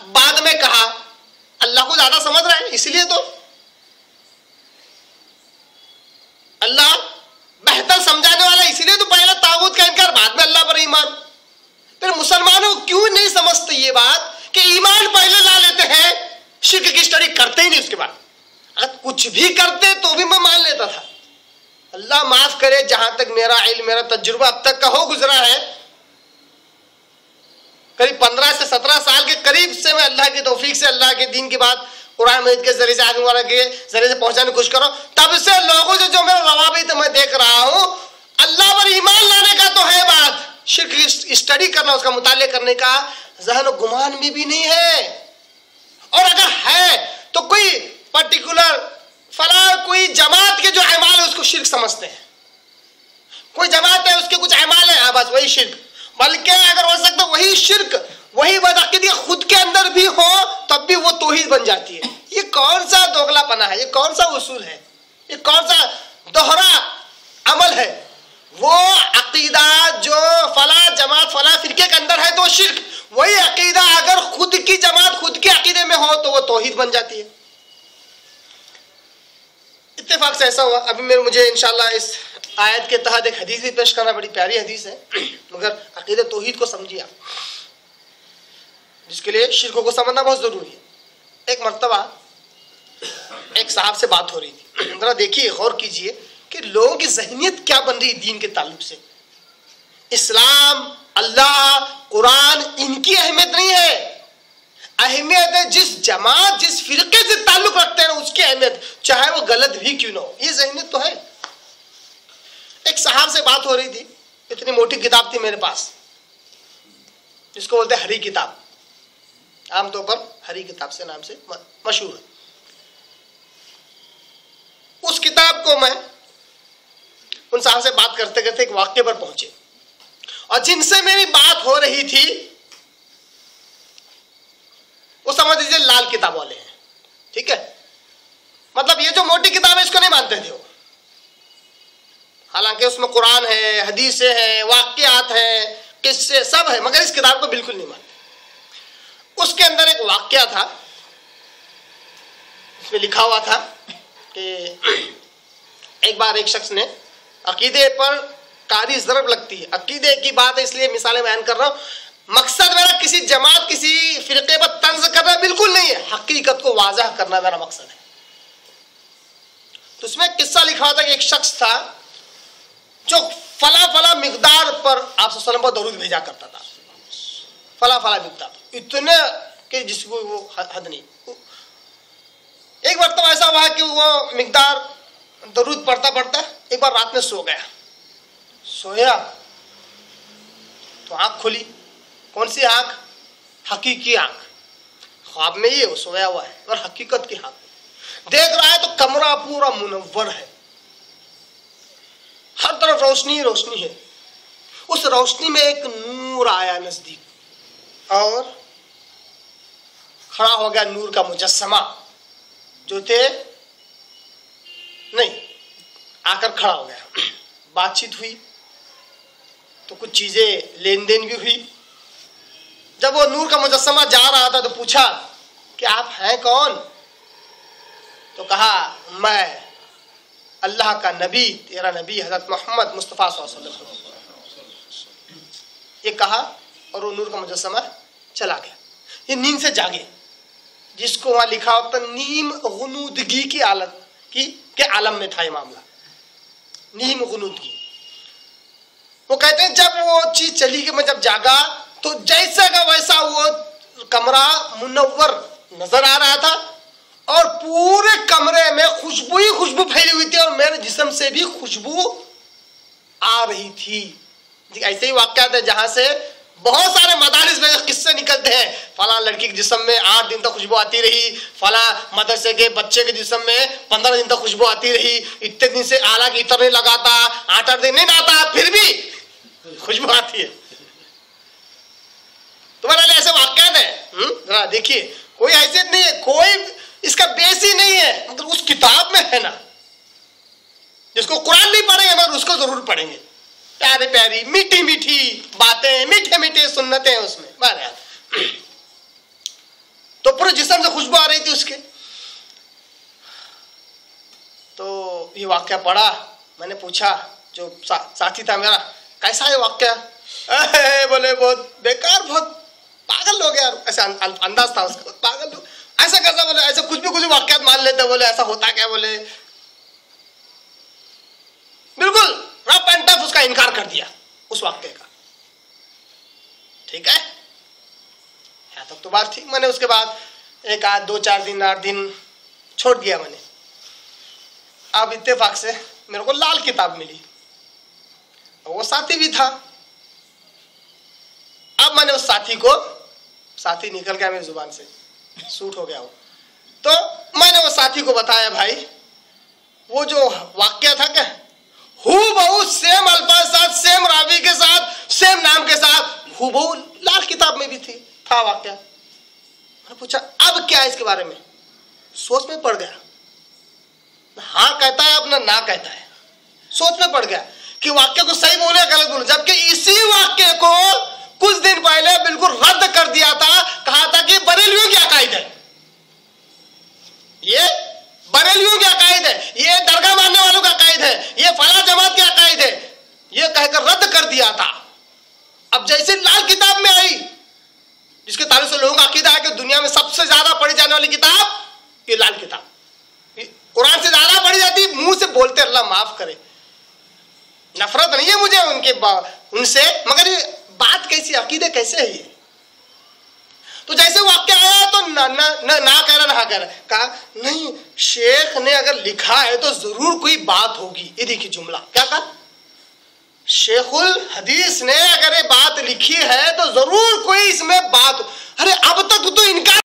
बाद में कहा? अल्लाह को ज्यादा समझ रहा है, इसलिए तो अल्लाह बेहतर समझाने वाला, इसीलिए तो पहले तागूत का इनकार, बाद में अल्लाह पर ईमान। फिर मुसलमानों क्यों नहीं समझते ये बात कि ईमान पहले ला लेते हैं, शिर्क की स्टडी करते ही नहीं उसके बाद। कुछ भी करते तो भी मैं मान लेता था। अल्लाह माफ करे, जहां तक मेरा इल्म, मेरा तजुर्बा अब तक का हो गुजरा है, करीब 15 से 17 साल के करीब से मैं अल्लाह की तौफीक से अल्लाह के दीन की बात कुरान मजीद के जरिए से, आगे वाला के जरिए से पहुंचाने की कोशिश करो। तब से लोगों से जो मेरा रवाबित मैं देख रहा हूं, अल्लाह पर ईमान लाने का तो है बात, शिर्क की स्टडी करना, उसका मुताले करने का ज़हन गुमान में भी नहीं है। और अगर है तो कोई पर्टिकुलर फला कोई जमात के जो अमाल है उसको शिर्क समझते हैं। कोई जमात है उसके कुछ अमाल है, बस वही शिर्क। बल्कि अगर हो सकता वही शिर्क, वही बदअकीदगी खुद के अंदर भी हो तब भी वो तौहीद बन जाती है। ये कौन सा दोगलापना है, ये कौन सा उसूल है, ये कौन सा दोहरा अमल है? वो अकीदा जो फला जमात फला फिरके के अंदर है तो शिर्क, वही अकीदा अगर खुद की जमात खुद के अकीदे में हो तो वो तौहीद बन जाती है। इत्तेफाक से ऐसा हुआ, अभी मुझे इंशाल्लाह इस आयत के तहत एक हदीस भी पेश करना, बड़ी प्यारी हदीस है, मगर अकीदे तौहीद को समझिए आप, जिसके लिए शिर्क को समझना बहुत जरूरी है। एक मर्तबा एक साहब से बात हो रही थी, जरा देखिए, गौर कीजिए कि लोगों की ज़हनियत क्या बन रही है दीन के ताल्लुक से। इस्लाम, अल्लाह, कुरान, इनकी अहमियत नहीं है, अहमियत है जिस जमात जिस फिरके से ताल्लुक रखते हैं उसकी अहमियत, चाहे वो गलत भी क्यों ना हो। ये ज़हनियत तो है। एक साहब से बात हो रही थी, इतनी मोटी किताब थी मेरे पास, जिसको बोलते हैं हरी किताब, आमतौर पर हरी किताब से नाम से मशहूर है। उस किताब को मैं उन साहब से बात करते करते एक वाक्य पर पहुंचे, और जिनसे मेरी बात हो रही थी वो समझ लीजिए लाल किताब वाले हैं, ठीक है। मतलब ये जो मोटी किताब है इसको नहीं मानते थे वो, हालांकि उसमें कुरान है, हदीसें हैं, वाक्यात हैं, किस्से सब है, मगर इस किताब को बिल्कुल नहीं मानते। उसके अंदर एक वाक्या था, इसमें लिखा हुआ था कि एक बार एक शख्स ने, अकीदे पर कारी ज़रब लगती है, अकीदे की बात है इसलिए मिसालें बयान कर रहा हूँ, मकसद मेरा किसी जमात किसी फिरके पर तंज करना बिल्कुल नहीं है, हकीकत को वाज़ह करना मेरा मकसद है। तो उसमें एक किस्सा लिखा हुआ था कि एक शख्स था जो फला फला मिकदार पर आप सल्लल्लाहु अलैहि वसल्लम पर दरूद भेजा करता था, फला फला मिकदार, इतने कि जिसको वो हद नहीं। एक बार तो ऐसा हुआ कि वो मिकदार दरूद पढ़ता पढ़ता एक बार रात में सो गया, सोया तो आंख खुली, कौन सी आंख? हकीकी आंख। ख्वाब में ये वो सोया हुआ है और हकीकत की आंख देख रहा है तो कमरा पूरा मुनव्वर है, हर तरफ रोशनी रोशनी है। उस रोशनी में एक नूर आया नजदीक और खड़ा हो गया नूर का मुजस्समा जो थे, नहीं आकर खड़ा हो गया। बातचीत हुई तो कुछ चीजें लेन देन भी हुई। जब वो नूर का मुजस्समा जा रहा था तो पूछा कि आप हैं कौन? तो कहा मैं अल्लाह का नबी, तेरा नबी हजरत मोहम्मद मुस्तफ़ा सल्लल्लाहु अलैहि वसल्लम। ये कहा और वो नूर का मुजस्समा चला गया। ये नींद से जागे, जिसको वहां लिखा होता नीम गुनूदगी की हालत के आलम में था ये मामला, नीम गुनूदगी। वो कहते हैं जब वो चीज चली कि मैं जब जागा तो जैसा का वैसा वो कमरा मुनव्वर नजर आ रहा था और पूरे कमरे में खुशबू ही खुशबू फैली हुई थी और मेरे जिस्म से भी खुशबू आ रही थी। ऐसे ही वाक़यात है जहां से बहुत सारे मदारिस में किस्से निकलते हैं, फला लड़की के जिस्म में 8 दिन तक खुशबू आती रही, फला मदरसे के बच्चे के जिस्म में 15 दिन तक खुशबू आती रही, इतने दिन से आला की इतर नहीं लगाता, 8 दिन नहीं नहाता, फिर भी खुशबू आती है। तुम्हारे लिए ऐसे वाक़यात है, जरा देखिए, कोई हैसियत नहीं है, कोई इसका बेस ही नहीं है, मतलब उस किताब में है ना, जिसको कुरान नहीं पढ़ेंगे मगर उसको जरूर पढ़ेंगे। प्यारे प्यारी मीठी मीठी बातें, मीठे मीठे सुन्नतें उसमें। तो पूरे जिस्म से खुशबू आ रही थी उसके। तो ये वाक्या पढ़ा, मैंने पूछा जो साथी था मेरा, कैसा है वाक्या? बोले बहुत बेकार, बहुत पागल लोग यार, ऐसा अंदाज था उसका, पागल लोग ऐसा कैसा, बोले ऐसा कुछ भी वाक्यात मान लेते, बोले ऐसा होता क्या, बोले बिल्कुल रफ एंड टफ उसका इनकार कर दिया उस वाक्य का। ठीक है, यहाँ तक तो बात ठीक। मैंने उसके बाद एक आध 2-4 दिन 8 दिन छोड़ दिया मैंने। अब इत्तेफाक से मेरे को लाल किताब मिली, वो साथी भी था। अब मैंने उस साथी को, साथी निकल गया मेरी जुबान से, सूट हो गया वो, तो मैंने वो साथी को बताया, भाई वो जो वाक्य था क्या, हूबहू सेम अल्फाज साथ, सेम रावी के साथ, सेम नाम के साथ, हूबहू लाल किताब में भी था वाक्य। मैंने पूछा अब क्या है इसके बारे में? सोच में पड़ गया, हाँ कहता है अपना ना कहता है। सोच में पड़ गया कि वाक्य को सही बोले गलत बोले, जबकि इसी वाक्य को कुछ दिन पहले बिल्कुल रद्द कर दिया था, कहा था कि बरेलवियों की अकायद है, ये बरेलवियों की अकायद है, ये दरगाह मानने वालों का अकायद है, ये फला जमात की अकायद है, ये कहकर रद्द कर दिया था। अब जैसे लाल किताब में आई, जिसके ताल्लुक से लोगों का अकीदा है कि दुनिया में सबसे ज्यादा पढ़ी जाने वाली किताब ये लाल किताब, कुरान से ज्यादा पढ़ी जाती, मुंह से बोलते अल्लाह माफ करे, नफरत नहीं है मुझे उनसे, मगर ये बात कैसी, अकीदे कैसे है ये? तो जैसे वाक्य आया तो ना कह रहा, कहा नहीं शेख ने अगर लिखा है तो जरूर कोई बात होगी। ये देखिए जुमला क्या कहा, शेखुल हदीस ने अगर ये बात लिखी है तो जरूर कोई इसमें बात। अरे अब तक तो इनकार